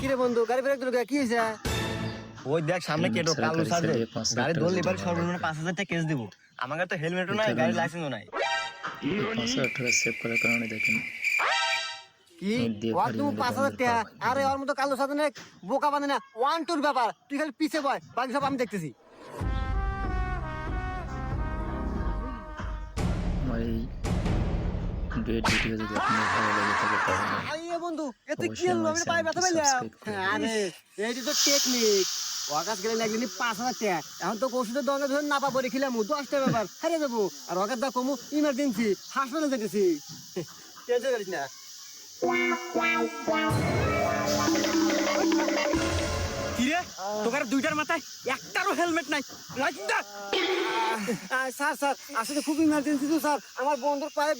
কিরে বন্ধু গাড়ি ব্রেক দিল কি হয়েছে? ওই দেখ সামনে কেটো কালো সাজে গাড়ি ধরলে এবার সর্বনিম্ন 5,000 টাকা কেস দিব। আমার কাছে তো হেলমেটও নাই, গাড়ির লাইসেন্সও নাই। 518 সেভ করার কারণে দেখেন কি ওর তুমি 5,000 টাকা? আরে ওর মতো কালো সাথে না বোকা বাঁধে না, ওয়ান টুর ব্যাপার। তুই খালি পিছে বয়, বাকি সব আমি দেখতেছি। আমার এই ডেট ভিডিও যদি আপনার ভালো লাগে তাহলে তাহলে আইয়ে বন্ধু এতে কি অবশ্যই হলো? আমার আমি পাই ব্যথা চ্যানেলটি পাইলাম। সাবস্ক্রাইব করে আরে এইটি তো টেকনিক। ওয়াকাস গেলে লাগলি 5,000 টাকা। এখন তো ওষুধের দোকানে ধরে না পাবো রেখিলাম 10টা ব্যাপার হারিয়ে যাবো। আর ওয়াকাস দা কমু ইমার্জেন্সি হাসপাতালে যেতেছি। টেনশন করিস না। কিরে তোকার দুইটার মাথায় একটারও হেলমেট নাই, লাইসেন্স দা। স্যার আসলে খুব ইমার্জেন্সি তো স্যার, আমার বন্ধুর পায়ে